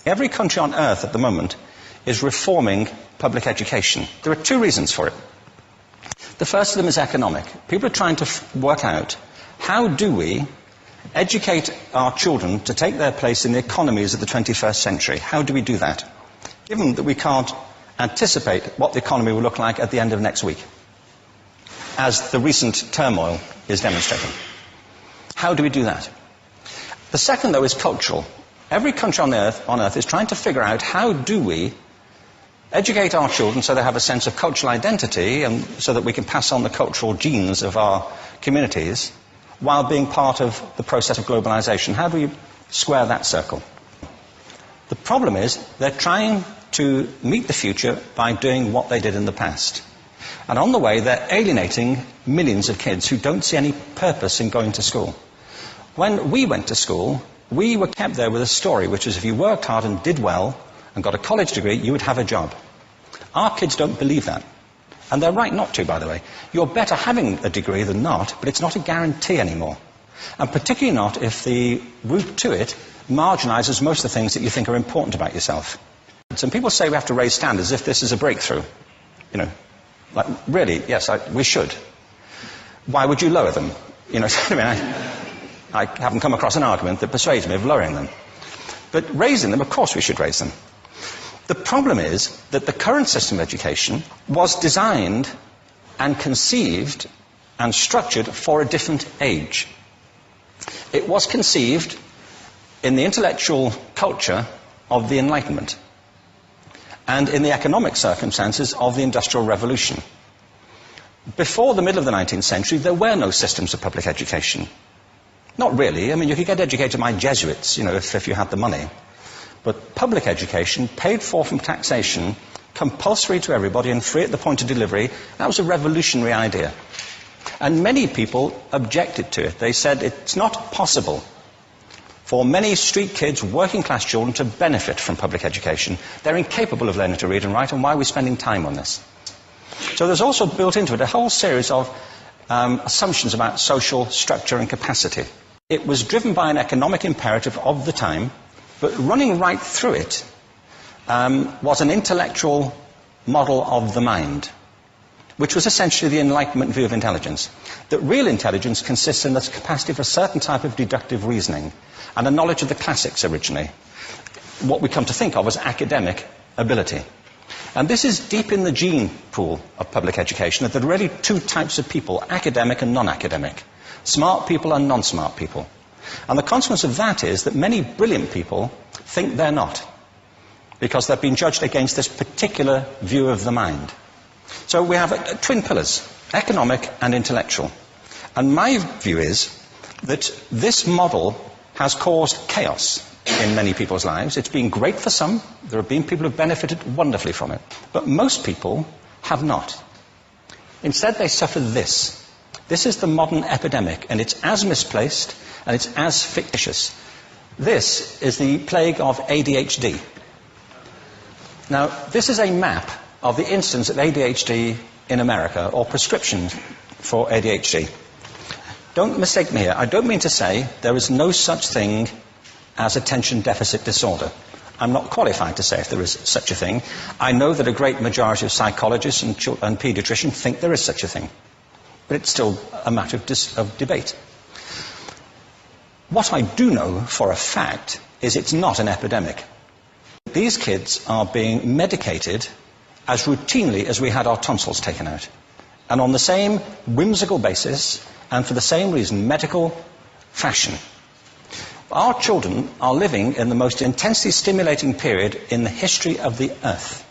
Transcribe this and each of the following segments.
Every country on earth at the moment is reforming public education. There are two reasons for it. The first of them is economic. People are trying to work out, how do we educate our children to take their place in the economies of the 21st century? How do we do that, given that we can't anticipate what the economy will look like at the end of next week, as the recent turmoil is demonstrating? How do we do that? The second, though, is cultural. Every country on earth is trying to figure out, how do we educate our children so they have a sense of cultural identity and so that we can pass on the cultural genes of our communities while being part of the process of globalization. How do we square that circle? The problem is they're trying to meet the future by doing what they did in the past. And on the way, they're alienating millions of kids who don't see any purpose in going to school. When we went to school, we were kept there with a story, which is if you worked hard and did well and got a college degree, you would have a job. Our kids don't believe that. And they're right not to, by the way. You're better having a degree than not, but it's not a guarantee anymore. And particularly not if the route to it marginalizes most of the things that you think are important about yourself. Some people say we have to raise standards as if this is a breakthrough. You know, like, really, yes, we should. Why would you lower them? You know, I haven't come across an argument that persuades me of lowering them. But raising them, of course we should raise them. The problem is that the current system of education was designed and conceived and structured for a different age. It was conceived in the intellectual culture of the Enlightenment and in the economic circumstances of the Industrial Revolution. Before the middle of the 19th century, there were no systems of public education. Not really. I mean, you could get educated by Jesuits, you know, if you had the money. But public education, paid for from taxation, compulsory to everybody and free at the point of delivery, that was a revolutionary idea. And many people objected to it. They said it's not possible for many street kids, working class children, to benefit from public education. They're incapable of learning to read and write, and why are we spending time on this? So there's also built into it a whole series of assumptions about social structure and capacity. It was driven by an economic imperative of the time, but running right through it was an intellectual model of the mind, which was essentially the Enlightenment view of intelligence. That real intelligence consists in the capacity for a certain type of deductive reasoning and a knowledge of the classics originally, what we come to think of as academic ability. And this is deep in the gene pool of public education, that there are really two types of people, academic and non-academic, smart people and non-smart people. And the consequence of that is that many brilliant people think they're not, because they've been judged against this particular view of the mind. So we have twin pillars, economic and intellectual. And my view is that this model has caused chaos in many people's lives. It's been great for some. There have been people who have benefited wonderfully from it. But most people have not. Instead, they suffer this. This is the modern epidemic, and it's as misplaced and it's as fictitious. This is the plague of ADHD. Now, this is a map of the incidence of ADHD in America, or prescriptions for ADHD. Don't mistake me here. I don't mean to say there is no such thing as attention deficit disorder. I'm not qualified to say if there is such a thing. I know that a great majority of psychologists and paediatricians think there is such a thing. But it's still a matter of debate. What I do know for a fact is it's not an epidemic. These kids are being medicated as routinely as we had our tonsils taken out. And on the same whimsical basis, and for the same reason, medical fashion. Our children are living in the most intensely stimulating period in the history of the earth.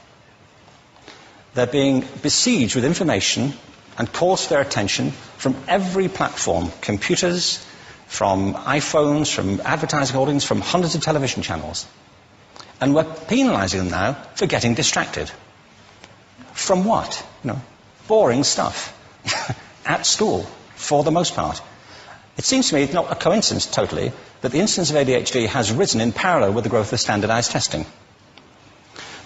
They're being besieged with information and calls for their attention from every platform, computers, from iPhones, from advertising holdings, from hundreds of television channels. And we're penalizing them now for getting distracted. From what? You know, boring stuff. At school, for the most part. It seems to me it's not a coincidence totally that the incidence of ADHD has risen in parallel with the growth of standardized testing.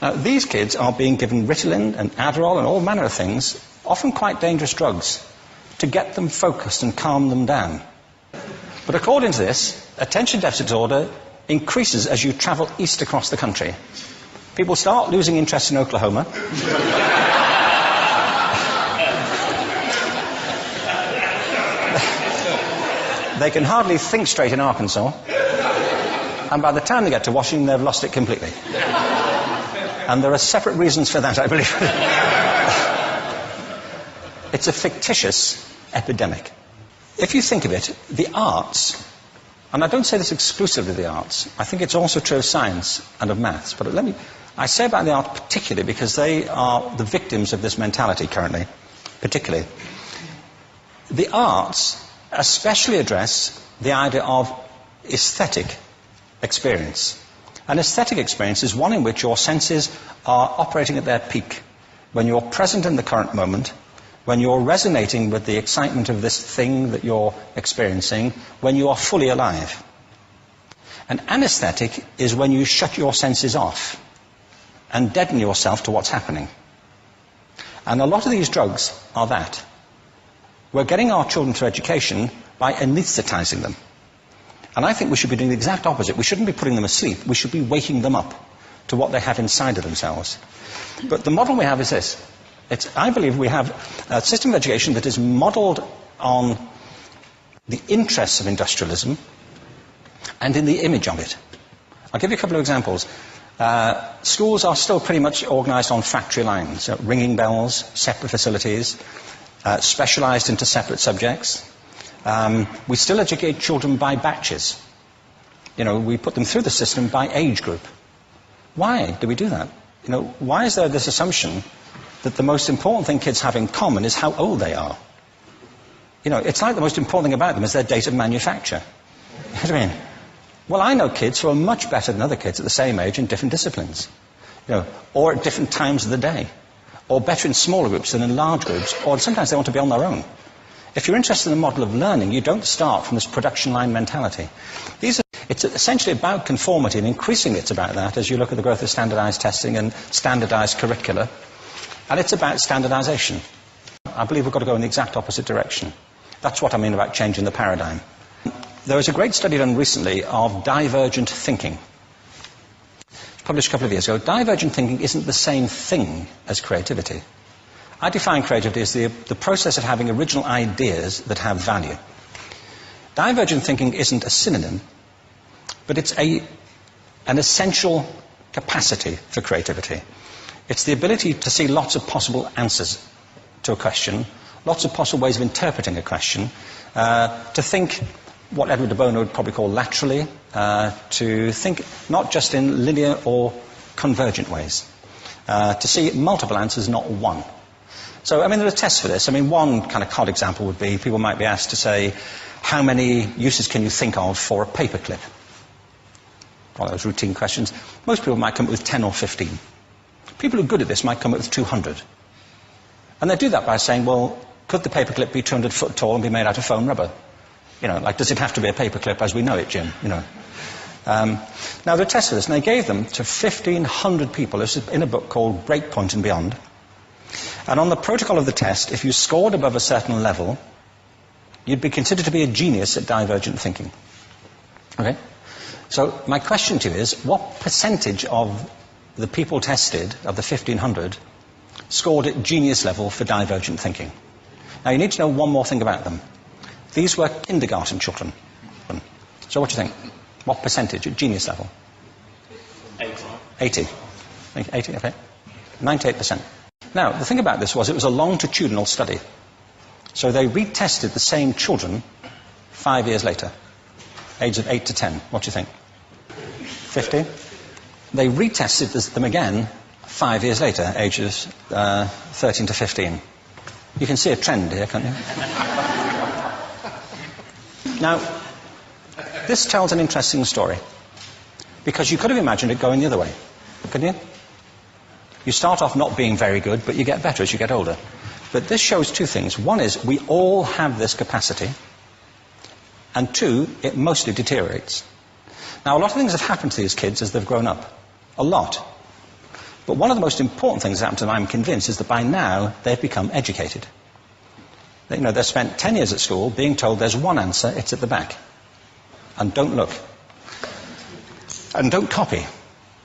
Now, these kids are being given Ritalin and Adderall and all manner of things, often quite dangerous drugs, to get them focused and calm them down. But according to this, attention deficit disorder increases as you travel east across the country. People start losing interest in Oklahoma. They can hardly think straight in Arkansas. And by the time they get to Washington, they've lost it completely. And there are separate reasons for that, I believe. It's a fictitious epidemic. If you think of it, the arts, and I don't say this exclusively of the arts, I think it's also true of science and of maths, but I say about the arts particularly because they are the victims of this mentality currently, particularly. The arts especially address the idea of aesthetic experience. An aesthetic experience is one in which your senses are operating at their peak, when you're present in the current moment, when you're resonating with the excitement of this thing that you're experiencing, when you are fully alive. An anesthetic is when you shut your senses off and deaden yourself to what's happening. And a lot of these drugs are that. We're getting our children through education by anesthetizing them. And I think we should be doing the exact opposite. We shouldn't be putting them asleep. We should be waking them up to what they have inside of themselves. But the model we have is this. I believe we have a system of education that is modeled on the interests of industrialism and in the image of it. I'll give you a couple of examples. Schools are still pretty much organized on factory lines, ringing bells, separate facilities, specialized into separate subjects. We still educate children by batches. We put them through the system by age group. Why do we do that? Why is there this assumption that the most important thing kids have in common is how old they are? It's like the most important thing about them is their date of manufacture. You know what I mean? Well, I know kids who are much better than other kids at the same age in different disciplines, or at different times of the day, or better in smaller groups than in large groups, or sometimes they want to be on their own. If you're interested in the model of learning, you don't start from this production line mentality. It's essentially about conformity, and increasingly it's about that as you look at the growth of standardized testing and standardized curricula. And it's about standardization. I believe we've got to go in the exact opposite direction. That's what I mean about changing the paradigm. There was a great study done recently of divergent thinking. It was published a couple of years ago. Divergent thinking isn't the same thing as creativity. I define creativity as the process of having original ideas that have value. Divergent thinking isn't a synonym, but it's an essential capacity for creativity. It's the ability to see lots of possible answers to a question, lots of possible ways of interpreting a question, to think what Edward de Bono would probably call laterally, to think not just in linear or convergent ways, to see multiple answers, not one. So, there are tests for this. One kind of cod example would be, people might be asked to say, how many uses can you think of for a paperclip? One of those routine questions. Most people might come up with 10 or 15. People who are good at this might come up with 200. And they do that by saying, well, could the paperclip be 200 foot tall and be made out of foam rubber? Does it have to be a paperclip as we know it, Jim? Now, they tested this, and they gave them to 1,500 people. This is in a book called Breakpoint and Beyond. And on the protocol of the test, if you scored above a certain level, you'd be considered to be a genius at divergent thinking. Okay? So my question to you is, what percentage of the people tested, of the 1,500, scored at genius level for divergent thinking? Now, you need to know one more thing about them. These were kindergarten children. So what do you think? What percentage at genius level? 80. 80, okay. 98%. Now, the thing about this was it was a longitudinal study. So they retested the same children 5 years later, age of 8 to 10. What do you think? 50? They retested them again 5 years later, ages 13 to 15. You can see a trend here, can't you? Now, this tells an interesting story, because you could have imagined it going the other way, couldn't you? You start off not being very good, but you get better as you get older. But this shows two things. One is we all have this capacity, and two, it mostly deteriorates. Now, a lot of things have happened to these kids as they've grown up. A lot. But one of the most important things that happened to them, I'm convinced, is that by now they've become educated. They've spent 10 years at school being told there's one answer, it's at the back. And don't look. And don't copy,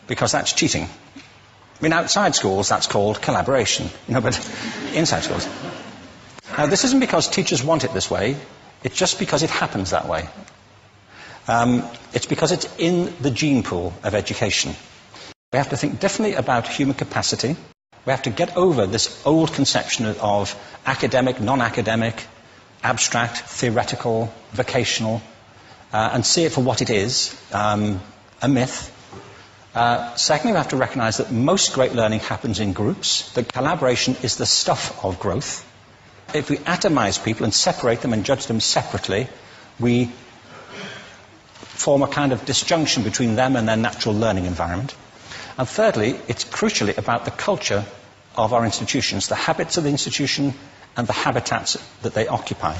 because that's cheating. I mean, outside schools, that's called collaboration, but inside schools. Now, this isn't because teachers want it this way, it's just because it happens that way. It's because it's in the gene pool of education. We have to think differently about human capacity. We have to get over this old conception of academic, non-academic, abstract, theoretical, vocational, and see it for what it is, a myth. Secondly, we have to recognize that most great learning happens in groups, that collaboration is the stuff of growth. If we atomize people and separate them and judge them separately, we form a kind of disjunction between them and their natural learning environment. And thirdly, it's crucially about the culture of our institutions, the habits of the institution and the habitats that they occupy.